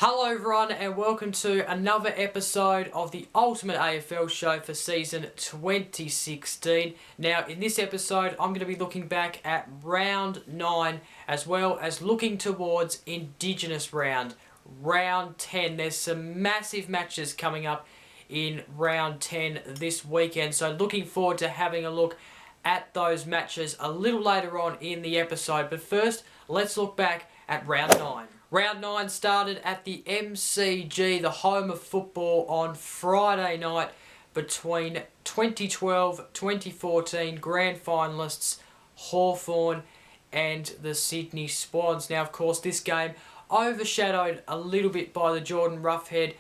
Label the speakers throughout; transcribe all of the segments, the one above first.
Speaker 1: Hello everyone and welcome to another episode of the Ultimate AFL show for season 2016. Now in this episode I'm going to be looking back at round 9 as well as looking towards Indigenous Round, round 10. There's some massive matches coming up in round 10 this weekend, so looking forward to having a look at those matches a little later on in the episode. But first, let's look back at round 9. Round 9 started at the MCG, the home of football, on Friday night between 2012-2014 grand finalists Hawthorn and the Sydney Swans. Now, of course, this game overshadowed a little bit by the Jordan Roughead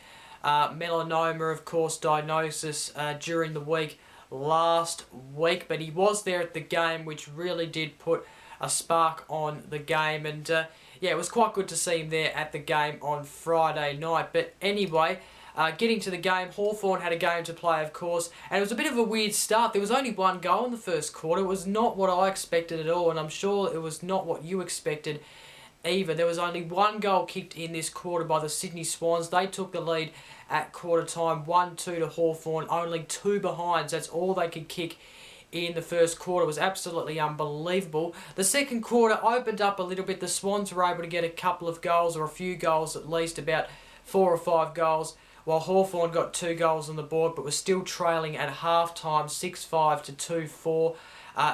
Speaker 1: melanoma, of course, diagnosis during the week last week. But he was there at the game, which really did put a spark on the game. And yeah, it was quite good to see him there at the game on Friday night. But anyway, getting to the game, Hawthorn had a game to play, of course, and it was a bit of a weird start. There was only one goal in the first quarter. It was not what I expected at all, and I'm sure it was not what you expected either. There was only one goal kicked in this quarter by the Sydney Swans. They took the lead at quarter time, 1-2 to Hawthorn, only 2 behinds. That's all they could kick in the first quarter. It was absolutely unbelievable. The second quarter opened up a little bit. The Swans were able to get a couple of goals, or a few goals at least, about 4 or 5 goals, while Hawthorn got 2 goals on the board, but was still trailing at half-time, 6-5 to 2-4.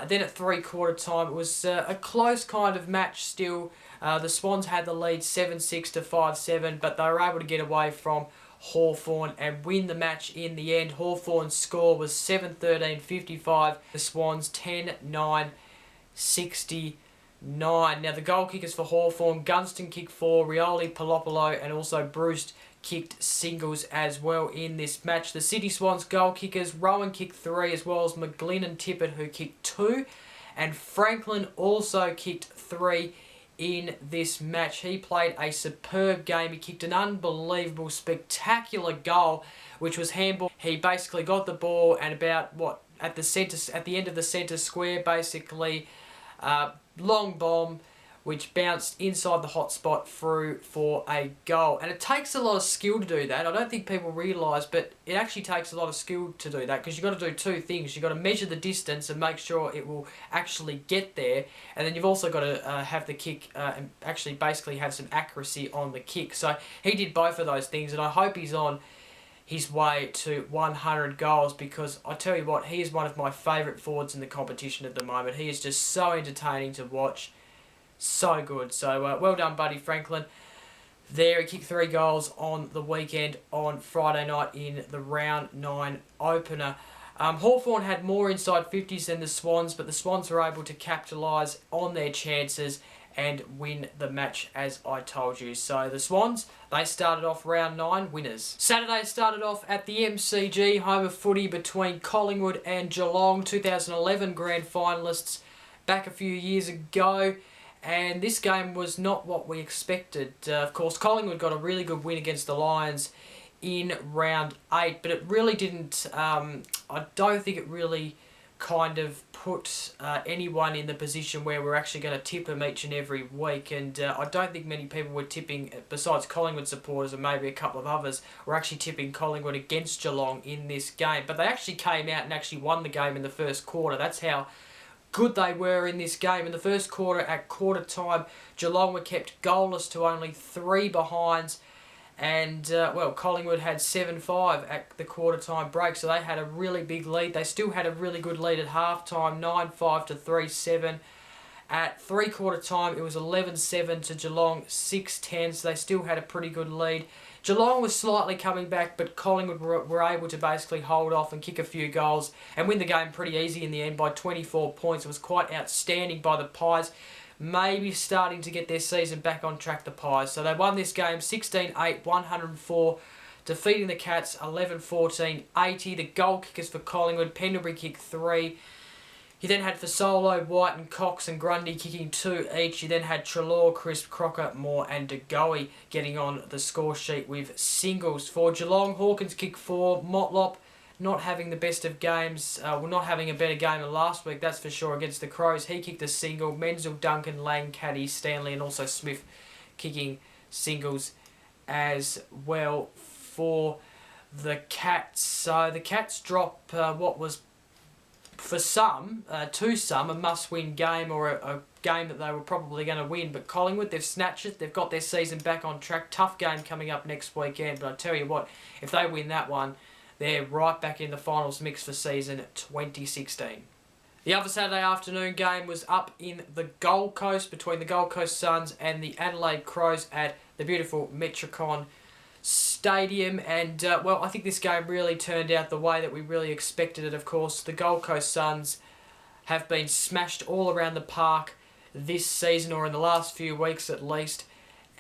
Speaker 1: Then at three-quarter time, it was a close kind of match still. The Swans had the lead 7-6 to 5-7, but they were able to get away from Hawthorn and win the match in the end. Hawthorn's score was 7-13-55. The Swans 10-9-69. Now the goal kickers for Hawthorn, Gunston kicked 4, Rioli, Palopolo and also Bruce kicked singles as well in this match. The Sydney Swans goal kickers, Rowan kicked 3 as well as McGlynn and Tippett, who kicked 2, and Franklin also kicked 3 in this match. He played a superb game. He kicked an unbelievable, spectacular goal, which was handball. He basically got the ball and about at the end of the centre square, basically long bomb, which bounced inside the hot spot through for a goal. And it takes a lot of skill to do that. I don't think people realise, but it actually takes a lot of skill to do that, because you've got to do 2 things. You've got to measure the distance and make sure it will actually get there, and then you've also got to have the kick and actually basically have some accuracy on the kick. So he did both of those things, and I hope he's on his way to 100 goals, because I tell you what, he is one of my favourite forwards in the competition at the moment. He is just so entertaining to watch. So good. So well done, buddy Franklin. There, he kicked 3 goals on the weekend on Friday night in the round 9 opener. Hawthorn had more inside 50s than the Swans, but the Swans were able to capitalise on their chances and win the match, as I told you. So the Swans, they started off round 9 winners. Saturday started off at the MCG, home of footy between Collingwood and Geelong, 2011 grand finalists back a few years ago. And this game was not what we expected. Of course, Collingwood got a really good win against the Lions in round 8, but it really didn't, I don't think it really kind of put anyone in the position where we're actually going to tip them each and every week. And I don't think many people were tipping, besides Collingwood supporters and maybe a couple of others, were actually tipping Collingwood against Geelong in this game. But they actually came out and actually won the game in the first quarter. That's how good they were in this game. In the first quarter, at quarter time, Geelong were kept goalless to only 3 behinds, and well, Collingwood had 7-5 at the quarter time break, so they had a really big lead. They still had a really good lead at half time, 9-5 to 3-7. At 3/4 time, it was 11-7 to Geelong, 6-10, so they still had a pretty good lead. Geelong was slightly coming back, but Collingwood were able to basically hold off and kick a few goals and win the game pretty easy in the end by 24 points. It was quite outstanding by the Pies, maybe starting to get their season back on track, the Pies. So they won this game 16-8, 104, defeating the Cats 11-14, 80. The goal kickers for Collingwood, Pendlebury kicked 3. You then had Fasolo, White and Cox and Grundy kicking 2 each. You then had Treloar, Crisp, Crocker, Moore and De Goey getting on the score sheet with singles. For Geelong, Hawkins kicked 4. Motlop not having the best of games. Not having a better game than last week, that's for sure, against the Crows. He kicked a single. Menzel, Duncan, Lang, Caddy, Stanley and also Smith kicking singles as well for the Cats. So the Cats drop what was, for some, a must-win game, or a game that they were probably going to win. But Collingwood, they've snatched it. They've got their season back on track. Tough game coming up next weekend. But I tell you what, if they win that one, they're right back in the finals mix for season 2016. The other Saturday afternoon game was up in the Gold Coast between the Gold Coast Suns and the Adelaide Crows at the beautiful Metricon Stadium, and well, I think this game really turned out the way that we really expected it. Of course, the Gold Coast Suns have been smashed all around the park this season, or in the last few weeks at least,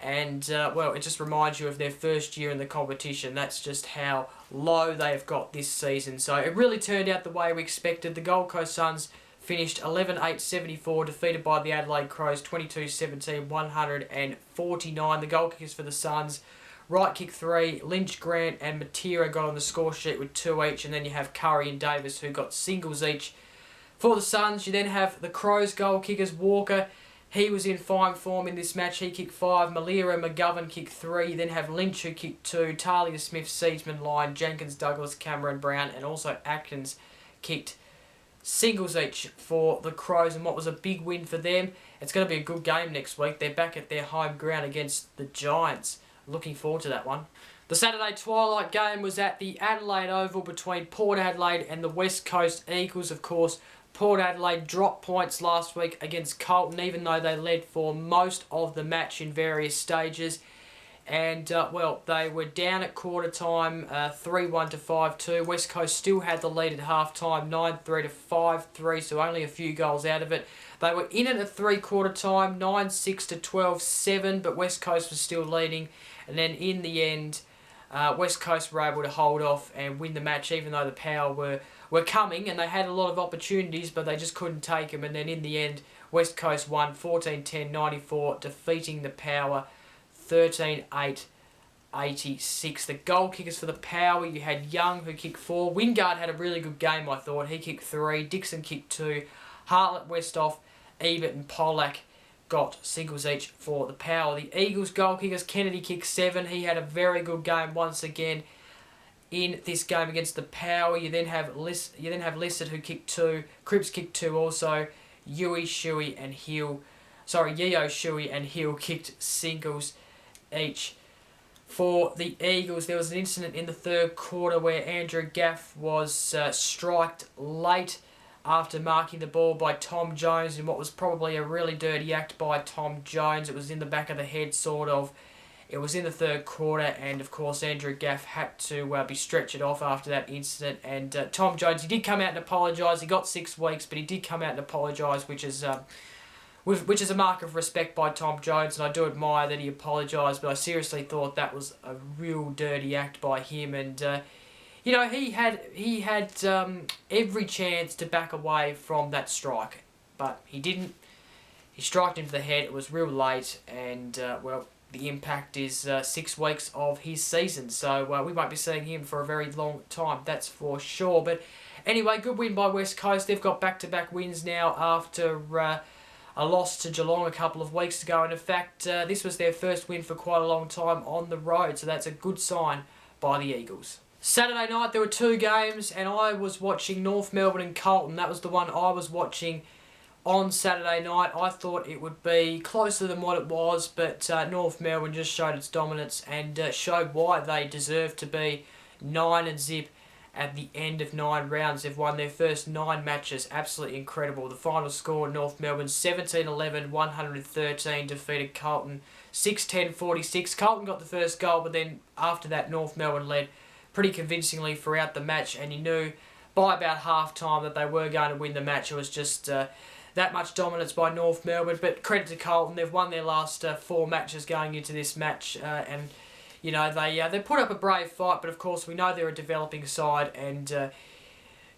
Speaker 1: and well, it just reminds you of their first year in the competition. That's just how low they have got this season. So it really turned out the way we expected. The Gold Coast Suns finished 11-8-74, defeated by the Adelaide Crows 22-17, 149. The goal kickers for the Suns: Wright kicked 3, Lynch, Grant and Matera got on the score sheet with 2 each, and then you have Curry and Davis who got singles each. For the Suns, you then have the Crows goal kickers: Walker, he was in fine form in this match, he kicked 5, Malira, McGovern kicked 3, you then have Lynch who kicked 2, Talia Smith, Seedsman, Lyon, Jenkins, Douglas, Cameron, Brown and also Atkins kicked singles each for the Crows, and what was a big win for them. It's going to be a good game next week. They're back at their home ground against the Giants. Looking forward to that one. The Saturday twilight game was at the Adelaide Oval between Port Adelaide and the West Coast Eagles. Of course, Port Adelaide dropped points last week against Carlton, even though they led for most of the match in various stages. And, well, they were down at quarter time, 3-1 to 5-2. West Coast still had the lead at half time, 9-3 to 5-3, so only a few goals out of it. They were in it at three-quarter time, 9-6 to 12-7, but West Coast was still leading. And then in the end, West Coast were able to hold off and win the match, even though the Power were coming, and they had a lot of opportunities, but they just couldn't take them. And then in the end, West Coast won 14-10-94, defeating the Power 13-8-86. The goal kickers for the Power, you had Young who kicked 4. Wingard had a really good game, I thought. He kicked 3. Dixon kicked 2. Hartlett, Westhoff, Ebert and Pollack got singles each for the Power. The Eagles goal kickers, Kennedy kicked 7. He had a very good game once again in this game against the Power. You then have Lissett who kicked 2. Cripps kicked 2 also. Yeo, Shuey and Hill kicked singles each for the Eagles. There was an incident in the third quarter where Andrew Gaff was striked late after marking the ball by Tom Jones in what was probably a really dirty act by Tom Jones. It was in the back of the head, sort of. It was in the third quarter, and of course Andrew Gaff had to be stretchered off after that incident. And Tom Jones, he did come out and apologise. He got 6 weeks, but he did come out and apologise, which is a mark of respect by Tom Jones, and I do admire that he apologised. But I seriously thought that was a real dirty act by him, and you know, he had every chance to back away from that strike, but he didn't. He struck him to the head. It was real late, and well, the impact is 6 weeks of his season, so we won't be seeing him for a very long time, that's for sure. But anyway, good win by West Coast. They've got back-to-back wins now after a loss to Geelong a couple of weeks ago, and in fact, this was their first win for quite a long time on the road, so that's a good sign by the Eagles. Saturday night, there were 2 games, and I was watching North Melbourne and Carlton. That was the one I was watching on Saturday night. I thought it would be closer than what it was, but North Melbourne just showed its dominance and showed why they deserve to be 9-0 at the end of 9 rounds. They've won their first 9 matches. Absolutely incredible. The final score, North Melbourne 17-11, 113, defeated Carlton 6-10-46. Carlton got the first goal, but then after that, North Melbourne led pretty convincingly throughout the match, and you knew by about half-time that they were going to win the match. It was just that much dominance by North Melbourne, but credit to Carlton. They've won their last 4 matches going into this match, and you know, they put up a brave fight, but of course we know they're a developing side, and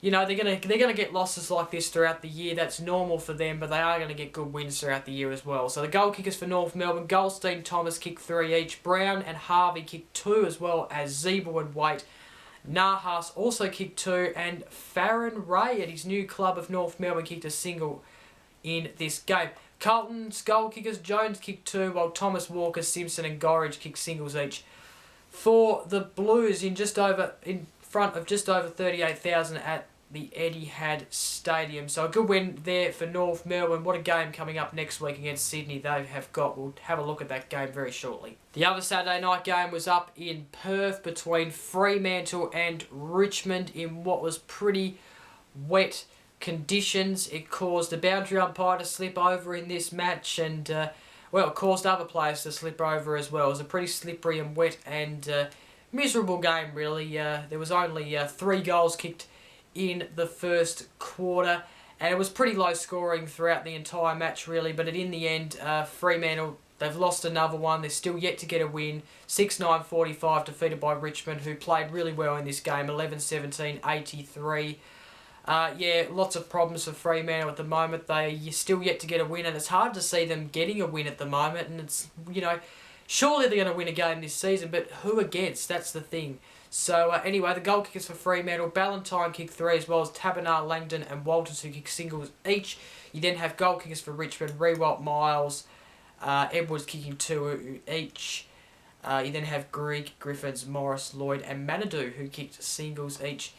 Speaker 1: you know, they're gonna get losses like this throughout the year. That's normal for them, but they are gonna get good wins throughout the year as well. So the goal kickers for North Melbourne: Goldstein, Thomas kicked 3 each. Brown and Harvey kicked 2, as well as Zeeble and Waite. Nahas also kicked 2, and Farron Ray at his new club of North Melbourne kicked a single in this game. Carlton's goal kickers: Jones kicked 2, while Thomas, Walker, Simpson and Gorridge kicked singles each. For the Blues, in front of just over 38,000 at the Etihad Stadium. So a good win there for North Melbourne. What a game coming up next week against Sydney they have got. We'll have a look at that game very shortly. The other Saturday night game was up in Perth between Fremantle and Richmond in what was pretty wet conditions. It caused the boundary umpire to slip over in this match, and well, it caused other players to slip over as well. It was a pretty slippery and wet and miserable game, really. There was only 3 goals kicked in the first quarter, and it was pretty low scoring throughout the entire match, really. But in the end, Fremantle, they've lost another one. They're still yet to get a win. 6-9-45, defeated by Richmond, who played really well in this game. 11-17-83. Yeah, lots of problems for Fremantle at the moment. They're still yet to get a win, and it's hard to see them getting a win at the moment. And it's, you know, surely they're going to win a game this season, but who against? That's the thing. So anyway, the goal kickers for Fremantle: Ballantyne kicked 3, as well as Tabernar, Langdon and Walters, who kicked singles each. You then have goal kickers for Richmond: Rewalt, Miles, Edwards kicking 2 each. You then have Greig, Griffiths, Morris, Lloyd and Manadou, who kicked singles each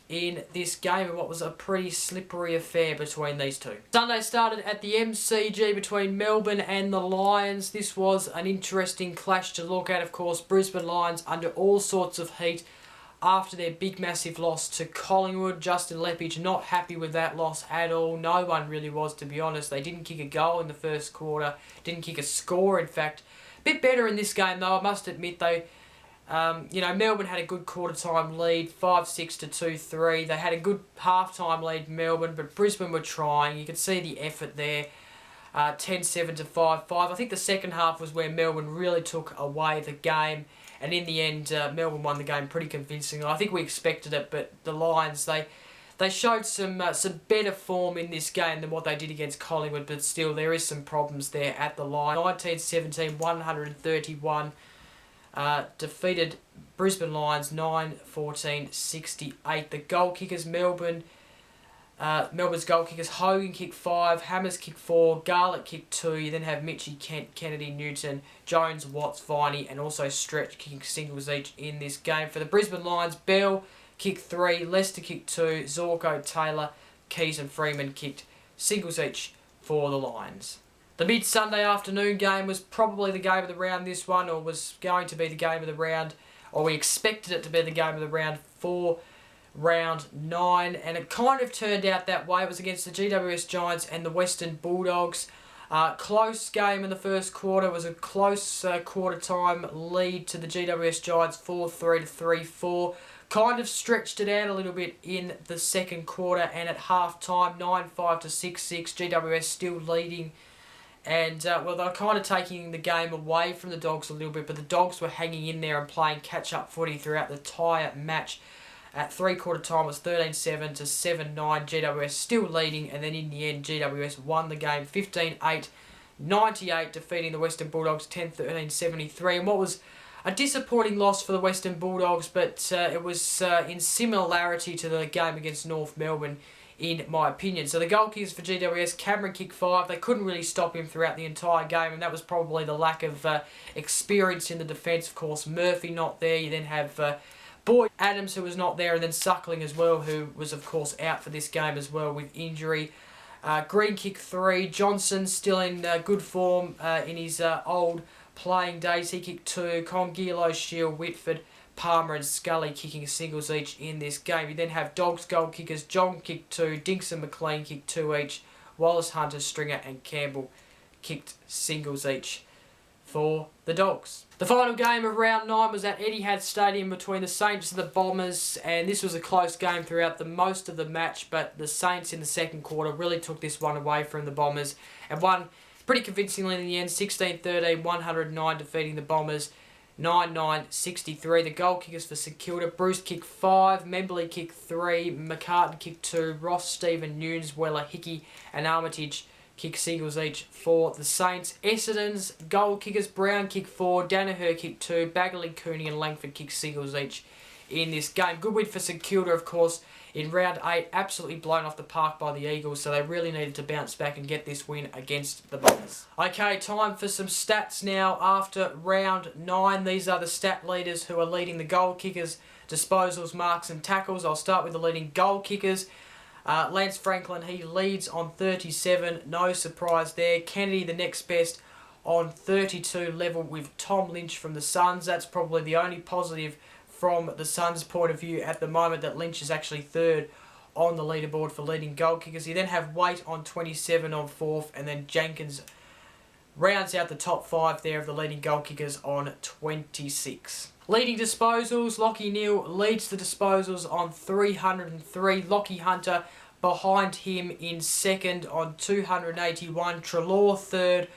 Speaker 1: in this game, and what was a pretty slippery affair between these two. Sunday started at the MCG between Melbourne and the Lions. This was an interesting clash to look at. Of course, Brisbane Lions under all sorts of heat after their big massive loss to Collingwood. Justin Leppage not happy with that loss at all. No one really was, to be honest. They didn't kick a goal in the first quarter, didn't kick a score in fact. A bit better in this game though, I must admit though. You know, Melbourne had a good quarter-time lead, 5-6 to 2-3. They had a good half-time lead, Melbourne, but Brisbane were trying. You could see the effort there, 10-7 to 5-5. I think the second half was where Melbourne really took away the game, and in the end, Melbourne won the game pretty convincingly. I think we expected it, but the Lions, they showed some better form in this game than what they did against Collingwood, but still, there is some problems there at the line. 19-17, 131. Defeated Brisbane Lions 9-14-68. The goal kickers: Melbourne's goal kickers: Hogan kicked 5, Hammers kicked 4, Garlick kicked 2. You then have Mitchie, Kent, Kennedy, Newton, Jones, Watts, Viney, and also Stretch kicking singles each in this game. For the Brisbane Lions, Bell kicked 3, Lester kicked 2, Zorko, Taylor, Keys and Freeman kicked singles each for the Lions. The mid-Sunday afternoon game was probably the game of the round, this one, or was going to be the game of the round, or we expected it to be the game of the round for round 9, and it kind of turned out that way. It was against the GWS Giants and the Western Bulldogs. Close game in the first quarter. It was a close quarter-time lead to the GWS Giants, 4-3 to 3-4. Kind of stretched it out a little bit in the second quarter, and at half-time, 9-5 to 6-6, GWS still leading. And, well, they were kind of taking the game away from the Dogs a little bit, but the Dogs were hanging in there and playing catch-up footy throughout the entire match. At three-quarter time, it was 13-7 to 7-9, GWS still leading, and then in the end, GWS won the game 15-8, 98, defeating the Western Bulldogs 10-13, 73. And what was a disappointing loss for the Western Bulldogs, but it was in similarity to the game against North Melbourne, in my opinion. So the goal kickers for GWS: Cameron kicked 5. They couldn't really stop him throughout the entire game, and that was probably the lack of experience in the defence. Of course, Murphy not there. You then have Boyd Adams, who was not there, and then Suckling as well, who was, of course, out for this game as well with injury. Green kicked 3. Johnson still in good form in his old playing days. He kicked 2. Congilo, Shield, Whitford, Palmer and Scully kicking singles each in this game. You then have Dogs goal kickers: John kicked 2, Dinks and McLean kicked 2 each, Wallace, Hunter, Stringer and Campbell kicked singles each for the Dogs. The final game of round 9 was at Etihad Stadium between the Saints and the Bombers, and this was a close game throughout the most of the match, but the Saints in the second quarter really took this one away from the Bombers and won pretty convincingly in the end, 16-13, 109, defeating the Bombers. 9-9-63. The goal kickers for St Kilda: Bruce kicked 5, Membley kicked 3, McCartan kicked 2, Ross, Stephen, Nunes, Weller, Hickey and Armitage kicked singles each for the Saints. Essendon's goal kickers: Brown kicked 4, Danaher kicked 2, Bagley, Cooney and Langford kicked singles each in this game. Good win for St Kilda, of course, in round 8. Absolutely blown off the park by the Eagles, so they really needed to bounce back and get this win against the Bombers. Okay, time for some stats now after round 9. These are the stat leaders who are leading the goal kickers, disposals, marks and tackles. I'll start with the leading goal kickers. Lance Franklin, he leads on 37. No surprise there. Kennedy, the next best, on 32, level with Tom Lynch from the Suns. That's probably the only positive from the Suns' point of view at the moment, that Lynch is actually third on the leaderboard for leading goal kickers. You then have Waite on 27 on 4th, and then Jenkins rounds out the top 5 there of the leading goal kickers on 26. Leading disposals: Lockie Neal leads the disposals on 303. Lockie Hunter behind him in second on 281. Treloar third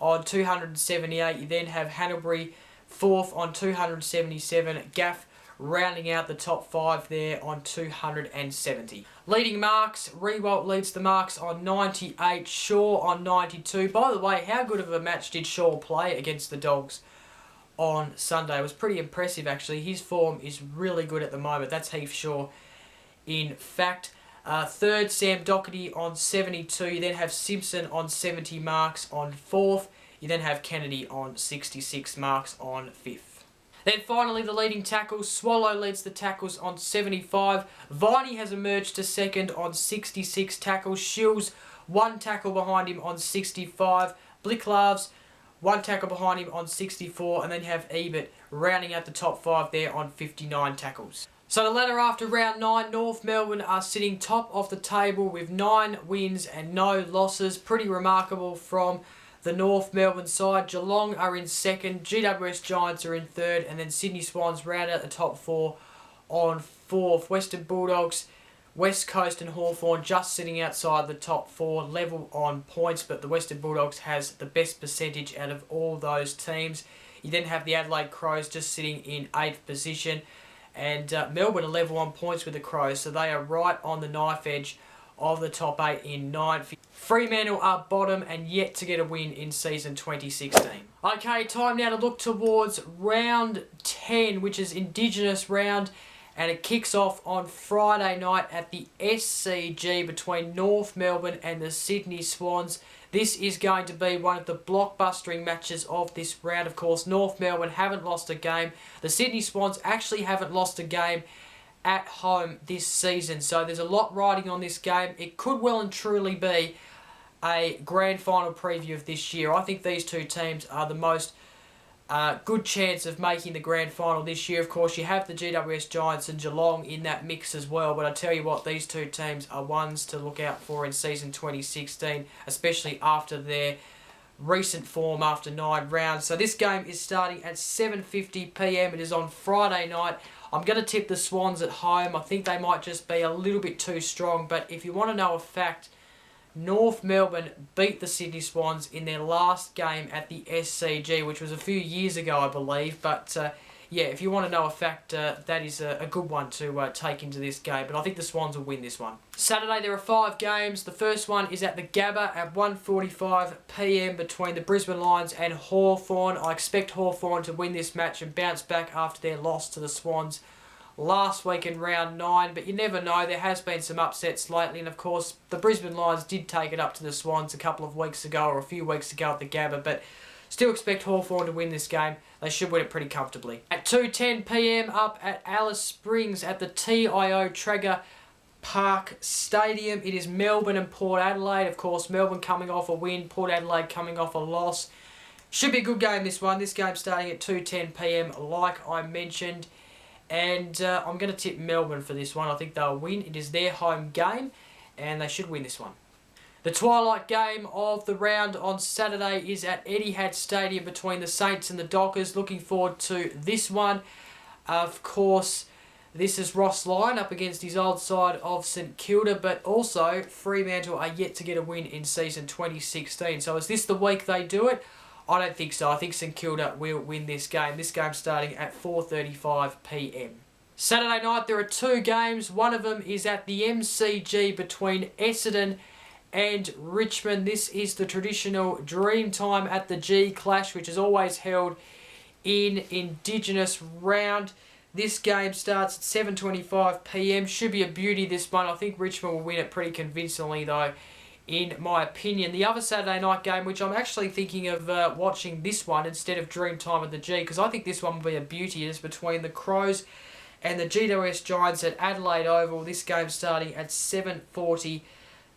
Speaker 1: on 278. You then have Hanbury fourth on 277. Gaff rounding out the top 5 there on 270. Leading marks: Rewalt leads the marks on 98. Shaw on 92. By the way, how good of a match did Shaw play against the Dogs on Sunday? It was pretty impressive, actually. His form is really good at the moment. That's Heath Shaw, in fact. Third, Sam Doherty on 72. You then have Simpson on 70 marks on 4th. You then have Kennedy on 66 marks on 5th. Then finally, the leading tackles: Swallow leads the tackles on 75. Viney has emerged to second on 66 tackles. Shields 1 tackle behind him on 65. Blicklavs 1 tackle behind him on 64. And then you have Ebert rounding out the top 5 there on 59 tackles. So the ladder after round 9, North Melbourne are sitting top of the table with 9 wins and no losses. Pretty remarkable from the North Melbourne side. Geelong are in second, GWS Giants are in third, and then Sydney Swans round out the top 4 on 4th. Western Bulldogs, West Coast and Hawthorn just sitting outside the top 4, level on points, but the Western Bulldogs has the best percentage out of all those teams. You then have the Adelaide Crows just sitting in 8th position, and Melbourne are level on points with the Crows, so they are right on the knife edge of the top 8 in 9th. Fremantle are bottom and yet to get a win in season 2016. Okay, time now to look towards round 10, which is Indigenous Round, and it kicks off on Friday night at the SCG between North Melbourne and the Sydney Swans. This is going to be one of the blockbustering matches of this round. Of course, North Melbourne haven't lost a game. The Sydney Swans actually haven't lost a game at home this season, so there's a lot riding on this game. It could well and truly be a grand final preview of this year. I think these two teams are the most good chance of making the grand final this year. Of course, you have the GWS Giants and Geelong in that mix as well, but I tell you what, these two teams are ones to look out for in season 2016, especially after their recent form after 9 rounds. So this game is starting at 7:50 p.m. It is on Friday night. I'm going to tip the Swans at home. I think they might just be a little bit too strong, but if you want to know a fact, North Melbourne beat the Sydney Swans in their last game at the SCG, which was a few years ago, I believe. But yeah, if you want to know a fact, that is a good one to take into this game. But I think the Swans will win this one. Saturday, there are 5 games. The first one is at the Gabba at 1:45 p.m. between the Brisbane Lions and Hawthorn. I expect Hawthorn to win this match and bounce back after their loss to the Swans last week in round 9, but you never know. There has been some upsets lately, and of course the Brisbane Lions did take it up to the Swans a couple of weeks ago, or a few weeks ago at the Gabba, but still expect Hawthorn to win this game. They should win it pretty comfortably. At 2:10 p.m. up at Alice Springs at the TIO Traeger Park Stadium, it is Melbourne and Port Adelaide. Of course, Melbourne coming off a win, Port Adelaide coming off a loss. Should be a good game, this one. This game starting at 2:10 p.m. like I mentioned. And I'm going to tip Melbourne for this one. I think they'll win. It is their home game, and they should win this one. The twilight game of the round on Saturday is at Etihad Stadium between the Saints and the Dockers. Looking forward to this one. Of course, this is Ross Lyon up against his old side of St Kilda, but also Fremantle are yet to get a win in season 2016. So is this the week they do it? I don't think so. I think St Kilda will win this game. This game starting at 4:35 p.m. Saturday night there are two games. One of them is at the MCG between Essendon and Richmond. This is the traditional Dreamtime at the G clash, which is always held in Indigenous Round. This game starts at 7:25 p.m. Should be a beauty, this one. I think Richmond will win it pretty convincingly, though, in my opinion. The other Saturday night game, which I'm actually thinking of watching this one instead of Dreamtime at the G, because I think this one will be a beauty, is between the Crows and the GWS Giants at Adelaide Oval. This game starting at 7:40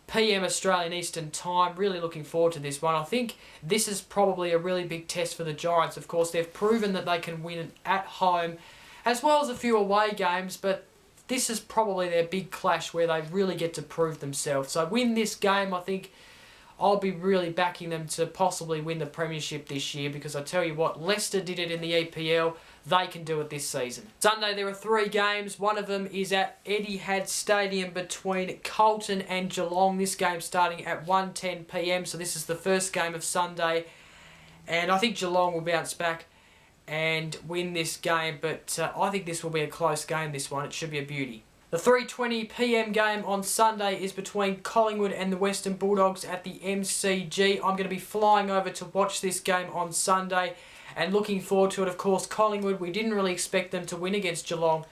Speaker 1: p.m. Australian Eastern Time. Really looking forward to this one. I think this is probably a really big test for the Giants. Of course, they've proven that they can win at home, as well as a few away games, but this is probably their big clash where they really get to prove themselves. So win this game, I think I'll be really backing them to possibly win the premiership this year, because I tell you what, Leicester did it in the EPL. They can do it this season. Sunday there are three games. One of them is at Etihad Stadium between Carlton and Geelong. This game starting at 1:10 p.m. So this is the first game of Sunday, and I think Geelong will bounce back and win this game, but I think this will be a close game, this one. It should be a beauty. The 3:20 p.m. game on Sunday is between Collingwood and the Western Bulldogs at the MCG. I'm going to be flying over to watch this game on Sunday and looking forward to it. Of course, Collingwood, we didn't really expect them to win against Geelong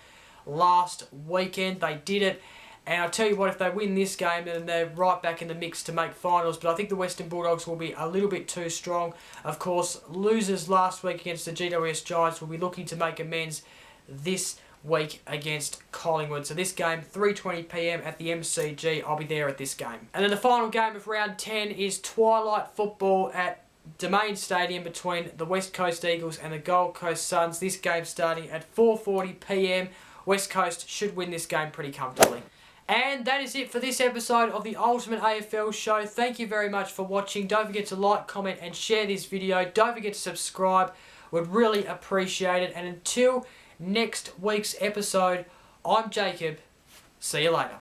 Speaker 1: last weekend. They did it. And I'll tell you what, if they win this game, then they're right back in the mix to make finals. But I think the Western Bulldogs will be a little bit too strong. Of course, losers last week against the GWS Giants will be looking to make amends this week against Collingwood. So this game, 3:20 p.m. at the MCG. I'll be there at this game. And then the final game of round 10 is twilight football at Domain Stadium between the West Coast Eagles and the Gold Coast Suns. This game starting at 4:40 p.m. West Coast should win this game pretty comfortably. And that is it for this episode of the Ultimate AFL Show. Thank you very much for watching. Don't forget to like, comment and share this video. Don't forget to subscribe. Would really appreciate it. And until next week's episode, I'm Jacob. See you later.